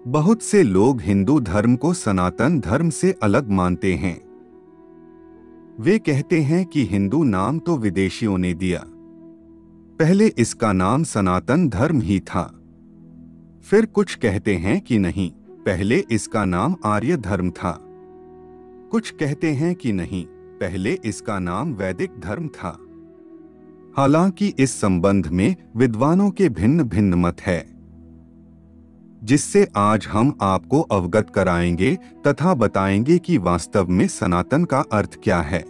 बहुत से लोग हिंदू धर्म को सनातन धर्म से अलग मानते हैं। वे कहते हैं कि हिंदू नाम तो विदेशियों ने दिया, पहले इसका नाम सनातन धर्म ही था। फिर कुछ कहते हैं कि नहीं, पहले इसका नाम आर्य धर्म था। कुछ कहते हैं कि नहीं, पहले इसका नाम वैदिक धर्म था। हालांकि इस संबंध में विद्वानों के भिन्न भिन्न मत है, जिससे आज हम आपको अवगत कराएंगे तथा बताएंगे कि वास्तव में सनातन का अर्थ क्या है।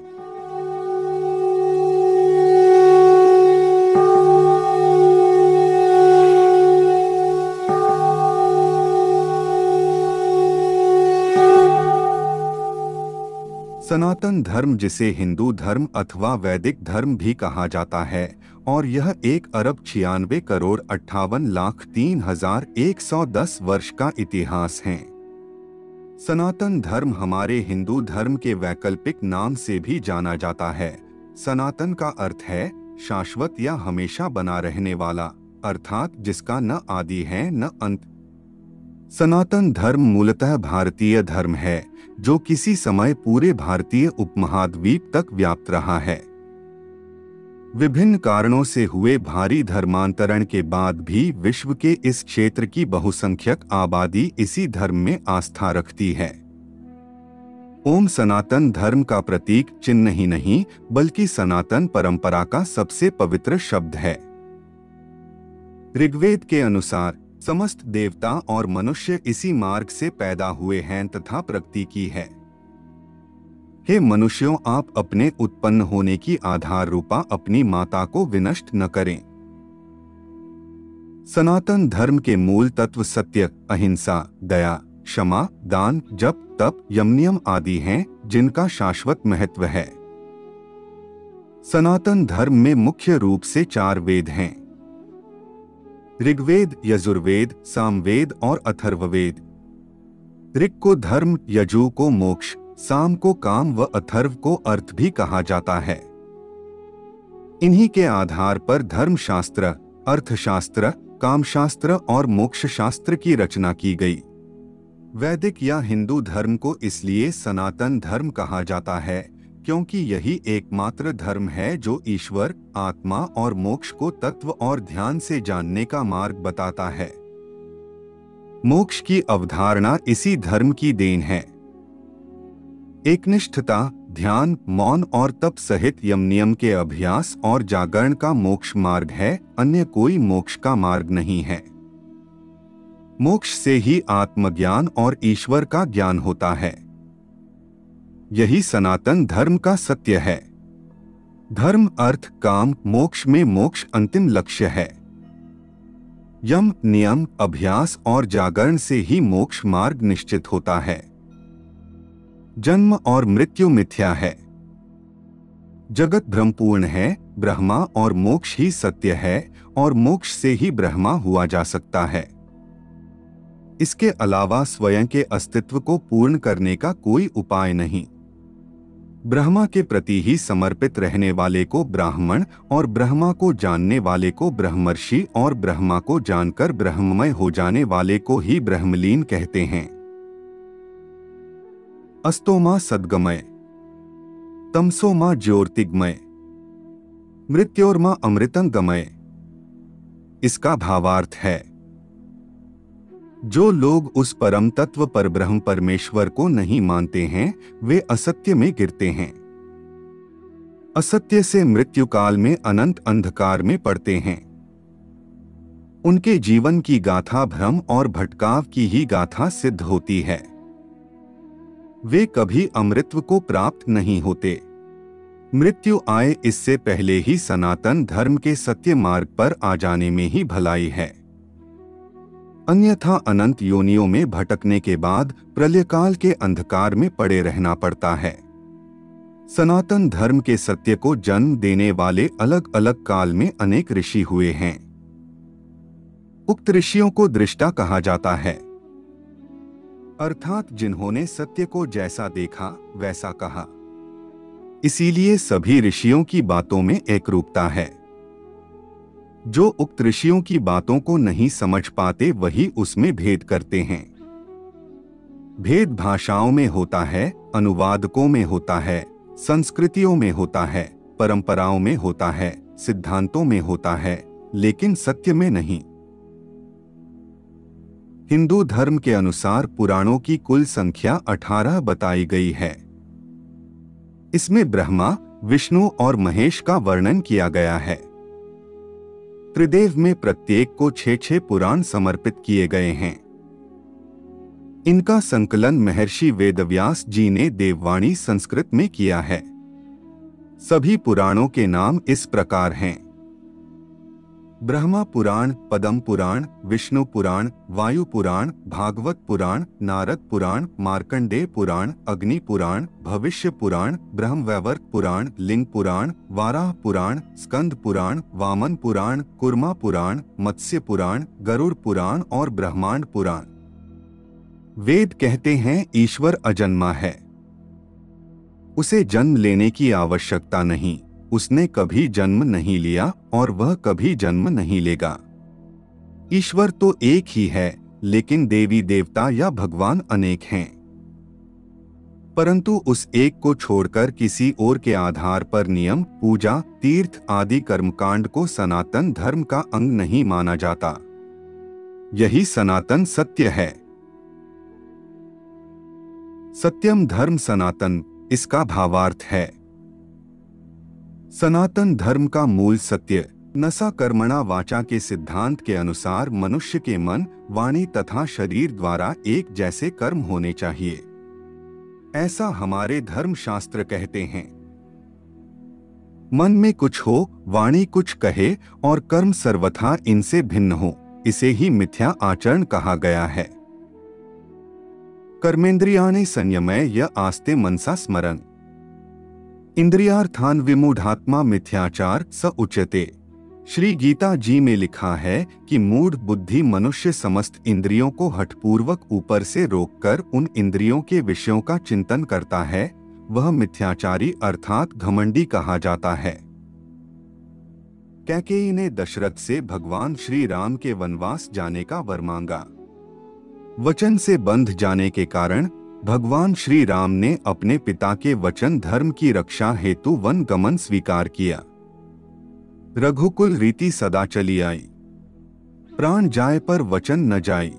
सनातन धर्म, जिसे हिंदू धर्म अथवा वैदिक धर्म भी कहा जाता है, और यह 1,96,58,03,110 वर्ष का इतिहास है। सनातन धर्म हमारे हिंदू धर्म के वैकल्पिक नाम से भी जाना जाता है। सनातन का अर्थ है शाश्वत या हमेशा बना रहने वाला, अर्थात जिसका न आदि है न अंत। सनातन धर्म मूलतः भारतीय धर्म है, जो किसी समय पूरे भारतीय उपमहाद्वीप तक व्याप्त रहा है। विभिन्न कारणों से हुए भारी धर्मांतरण के बाद भी विश्व के इस क्षेत्र की बहुसंख्यक आबादी इसी धर्म में आस्था रखती है। ओम सनातन धर्म का प्रतीक चिन्ह ही नहीं, बल्कि सनातन परंपरा का सबसे पवित्र शब्द है। ऋग्वेद के अनुसार समस्त देवता और मनुष्य इसी मार्ग से पैदा हुए हैं तथा प्रकृति की है। हे मनुष्यों, आप अपने उत्पन्न होने की आधार रूपा अपनी माता को विनष्ट न करें। सनातन धर्म के मूल तत्व सत्य, अहिंसा, दया, क्षमा, दान, जप, तप, यमनियम आदि हैं, जिनका शाश्वत महत्व है। सनातन धर्म में मुख्य रूप से 4 वेद हैं: ऋग्वेद, यजुर्वेद, सामवेद और अथर्ववेद। ऋग को धर्म, यजु को मोक्ष, साम को काम व अथर्व को अर्थ भी कहा जाता है। इन्हीं के आधार पर धर्मशास्त्र, अर्थशास्त्र, कामशास्त्र और मोक्ष शास्त्र की रचना की गई। वैदिक या हिंदू धर्म को इसलिए सनातन धर्म कहा जाता है क्योंकि यही एकमात्र धर्म है जो ईश्वर, आत्मा और मोक्ष को तत्व और ध्यान से जानने का मार्ग बताता है। मोक्ष की अवधारणा इसी धर्म की देन है। एकनिष्ठता, ध्यान, मौन और तप सहित यमनियम के अभ्यास और जागरण का मोक्ष मार्ग है, अन्य कोई मोक्ष का मार्ग नहीं है। मोक्ष से ही आत्मज्ञान और ईश्वर का ज्ञान होता है। यही सनातन धर्म का सत्य है। धर्म, अर्थ, काम, मोक्ष में मोक्ष अंतिम लक्ष्य है। यम, नियम, अभ्यास और जागरण से ही मोक्ष मार्ग निश्चित होता है। जन्म और मृत्यु मिथ्या है। जगत भ्रमपूर्ण है, ब्रह्मा और मोक्ष ही सत्य है, और मोक्ष से ही ब्रह्मा हुआ जा सकता है। इसके अलावा स्वयं के अस्तित्व को पूर्ण करने का कोई उपाय नहीं। ब्रह्मा के प्रति ही समर्पित रहने वाले को ब्राह्मण और ब्रह्मा को जानने वाले को ब्रह्मर्षि और ब्रह्मा को जानकर ब्रह्ममय हो जाने वाले को ही ब्रह्मलीन कहते हैं। अस्तोमा सद्गमय, तमसोमा ज्योतिर्गमय, मृत्योर्मा अमृतंगमय। इसका भावार्थ है, जो लोग उस परम तत्व पर ब्रह्म परमेश्वर को नहीं मानते हैं, वे असत्य में गिरते हैं। असत्य से मृत्यु काल में अनंत अंधकार में पड़ते हैं। उनके जीवन की गाथा भ्रम और भटकाव की ही गाथा सिद्ध होती है। वे कभी अमृतत्व को प्राप्त नहीं होते। मृत्यु आए इससे पहले ही सनातन धर्म के सत्य मार्ग पर आ जाने में ही भलाई है। अन्यथा अनंत योनियों में भटकने के बाद प्रलयकाल के अंधकार में पड़े रहना पड़ता है। सनातन धर्म के सत्य को जन्म देने वाले अलग अलग काल में अनेक ऋषि हुए हैं। उक्त ऋषियों को दृष्टा कहा जाता है, अर्थात जिन्होंने सत्य को जैसा देखा वैसा कहा। इसीलिए सभी ऋषियों की बातों में एकरूपता है। जो उक्त ऋषियों की बातों को नहीं समझ पाते वही उसमें भेद करते हैं। भेद भाषाओं में होता है, अनुवादकों में होता है, संस्कृतियों में होता है, परंपराओं में होता है, सिद्धांतों में होता है, लेकिन सत्य में नहीं। हिंदू धर्म के अनुसार पुराणों की कुल संख्या 18 बताई गई है। इसमें ब्रह्मा, विष्णु और महेश का वर्णन किया गया है। त्रिदेव में प्रत्येक को 6-6 पुराण समर्पित किए गए हैं। इनका संकलन महर्षि वेदव्यास जी ने देववाणी संस्कृत में किया है। सभी पुराणों के नाम इस प्रकार हैं: ब्रह्मा पुराण, पद्म पुराण, विष्णु पुराण, वायु पुराण, भागवत पुराण, नारद पुराण, मार्कंडेय पुराण, अग्नि पुराण, भविष्य पुराण, ब्रह्मवैवर्त पुराण, लिंग पुराण, वाराह पुराण, स्कंद पुराण, वामन पुराण, कुर्मा पुराण, मत्स्य पुराण, गरुड़ पुराण और ब्रह्मांड पुराण। वेद कहते हैं ईश्वर अजन्मा है, उसे जन्म लेने की आवश्यकता नहीं, उसने कभी जन्म नहीं लिया और वह कभी जन्म नहीं लेगा। ईश्वर तो एक ही है, लेकिन देवी देवता या भगवान अनेक हैं। परंतु उस एक को छोड़कर किसी और के आधार पर नियम, पूजा, तीर्थ आदि कर्मकांड को सनातन धर्म का अंग नहीं माना जाता। यही सनातन सत्य है। सत्यम धर्म सनातन, इसका भावार्थ है सनातन धर्म का मूल सत्य नसा कर्मणा वाचा के सिद्धांत के अनुसार मनुष्य के मन, वाणी तथा शरीर द्वारा एक जैसे कर्म होने चाहिए। ऐसा हमारे धर्म शास्त्र कहते हैं। मन में कुछ हो, वाणी कुछ कहे और कर्म सर्वथा इनसे भिन्न हो, इसे ही मिथ्या आचरण कहा गया है। कर्मेंद्रियाणि संयमय य आस्ते मनसा स्मरण, इंद्रियार्थान विमूढ़ात्मा मिथ्याचार स उच्यते। श्री गीता जी में लिखा है कि मूढ़ बुद्धि मनुष्य समस्त इंद्रियों को हठपूर्वक ऊपर से रोककर उन इंद्रियों के विषयों का चिंतन करता है, वह मिथ्याचारी अर्थात घमंडी कहा जाता है। कैकेयी ने दशरथ से भगवान श्री राम के वनवास जाने का वर मांगा। वचन से बंध जाने के कारण भगवान श्री राम ने अपने पिता के वचन धर्म की रक्षा हेतु वन गमन स्वीकार किया। रघुकुल रीति सदा चली आई, प्राण जाए पर वचन न जाई।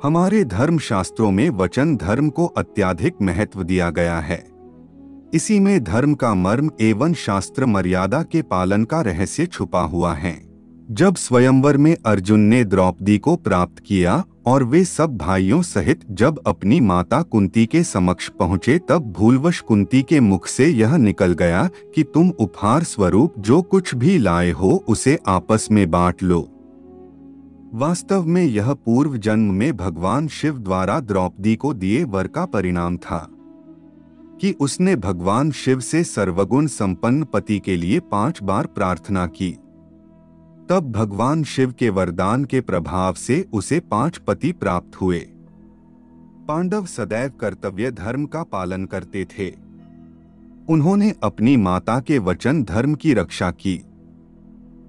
हमारे धर्म शास्त्रों में वचन धर्म को अत्यधिक महत्व दिया गया है। इसी में धर्म का मर्म एवं शास्त्र मर्यादा के पालन का रहस्य छुपा हुआ है। जब स्वयंवर में अर्जुन ने द्रौपदी को प्राप्त किया और वे सब भाइयों सहित जब अपनी माता कुंती के समक्ष पहुँचे, तब भूलवश कुंती के मुख से यह निकल गया कि तुम उपहार स्वरूप जो कुछ भी लाए हो उसे आपस में बांट लो। वास्तव में यह पूर्व जन्म में भगवान शिव द्वारा द्रौपदी को दिए वर का परिणाम था कि उसने भगवान शिव से सर्वगुण संपन्न पति के लिए 5 बार प्रार्थना की। तब भगवान शिव के वरदान के प्रभाव से उसे 5 पति प्राप्त हुए। पांडव सदैव कर्तव्य धर्म का पालन करते थे। उन्होंने अपनी माता के वचन धर्म की रक्षा की।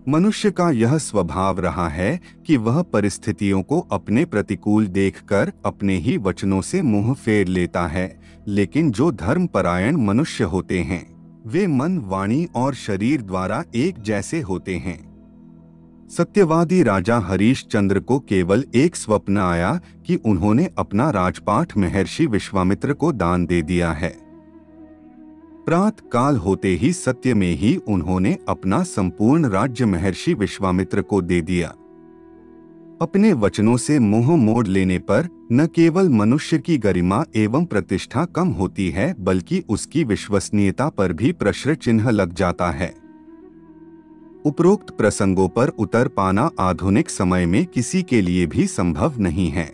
मनुष्य का यह स्वभाव रहा है कि वह परिस्थितियों को अपने प्रतिकूल देखकर अपने ही वचनों से मुंह फेर लेता है, लेकिन जो धर्मपरायण मनुष्य होते हैं वे मन, वाणी और शरीर द्वारा एक जैसे होते हैं। सत्यवादी राजा हरीशचंद्र को केवल एक स्वप्न आया कि उन्होंने अपना राजपाट महर्षि विश्वामित्र को दान दे दिया है। प्रातः काल होते ही सत्य में ही उन्होंने अपना संपूर्ण राज्य महर्षि विश्वामित्र को दे दिया। अपने वचनों से मुंह मोड़ लेने पर न केवल मनुष्य की गरिमा एवं प्रतिष्ठा कम होती है, बल्कि उसकी विश्वसनीयता पर भी प्रश्न चिन्ह लग जाता है। उपरोक्त प्रसंगों पर उतर पाना आधुनिक समय में किसी के लिए भी संभव नहीं है,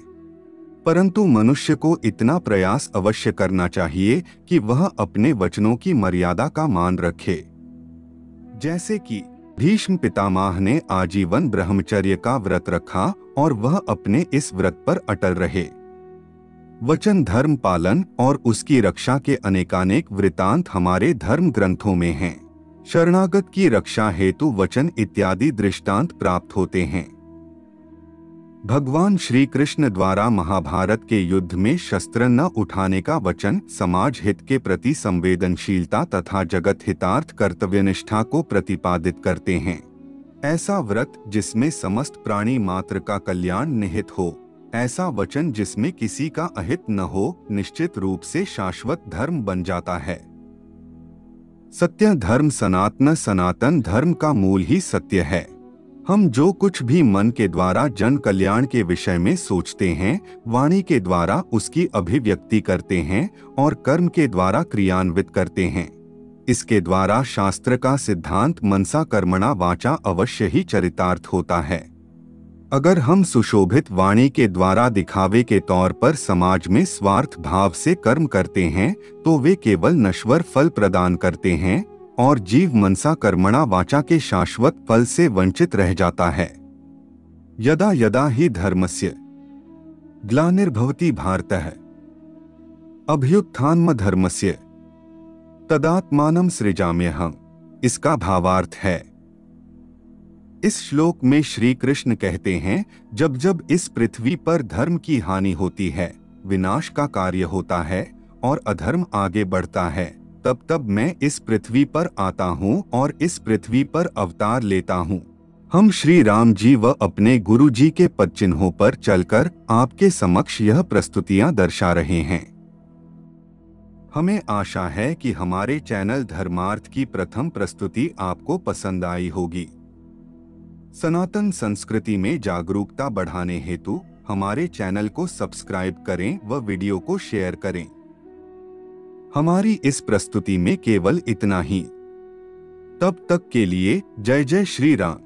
परंतु मनुष्य को इतना प्रयास अवश्य करना चाहिए कि वह अपने वचनों की मर्यादा का मान रखे। जैसे कि भीष्म पितामह ने आजीवन ब्रह्मचर्य का व्रत रखा और वह अपने इस व्रत पर अटल रहे। वचन धर्म पालन और उसकी रक्षा के अनेकानेक वृतांत हमारे धर्म ग्रंथों में हैं। शरणागत की रक्षा हेतु वचन इत्यादि दृष्टांत प्राप्त होते हैं। भगवान श्री कृष्ण द्वारा महाभारत के युद्ध में शस्त्र न उठाने का वचन समाज हित के प्रति संवेदनशीलता तथा जगत हितार्थ कर्तव्यनिष्ठा को प्रतिपादित करते हैं। ऐसा व्रत जिसमें समस्त प्राणी मात्र का कल्याण निहित हो, ऐसा वचन जिसमें किसी का अहित न हो, निश्चित रूप से शाश्वत धर्म बन जाता है। सत्य धर्म सनातन धर्म का मूल ही सत्य है। हम जो कुछ भी मन के द्वारा जन कल्याण के विषय में सोचते हैं, वाणी के द्वारा उसकी अभिव्यक्ति करते हैं और कर्म के द्वारा क्रियान्वित करते हैं, इसके द्वारा शास्त्र का सिद्धांत मनसा कर्मणा वाचा अवश्य ही चरितार्थ होता है। अगर हम सुशोभित वाणी के द्वारा दिखावे के तौर पर समाज में स्वार्थ भाव से कर्म करते हैं तो वे केवल नश्वर फल प्रदान करते हैं और जीव मनसा कर्मणा वाचा के शाश्वत फल से वंचित रह जाता है। यदा यदा ही धर्मस्य ग्लानिर्भवति भारतः अभ्युत्थानम धर्मस्य तदात्मानं सृजाम्यहम्। इसका भावार्थ है, इस श्लोक में श्री कृष्ण कहते हैं, जब जब इस पृथ्वी पर धर्म की हानि होती है, विनाश का कार्य होता है और अधर्म आगे बढ़ता है, तब तब मैं इस पृथ्वी पर आता हूँ और इस पृथ्वी पर अवतार लेता हूँ। हम श्री राम जी व अपने गुरु जी के पदचिन्हों पर चलकर आपके समक्ष यह प्रस्तुतियां दर्शा रहे हैं। हमें आशा है कि हमारे चैनल धर्मार्थ की प्रथम प्रस्तुति आपको पसंद आई होगी। सनातन संस्कृति में जागरूकता बढ़ाने हेतु हमारे चैनल को सब्सक्राइब करें व वीडियो को शेयर करें। हमारी इस प्रस्तुति में केवल इतना ही। तब तक के लिए जय जय श्री राम।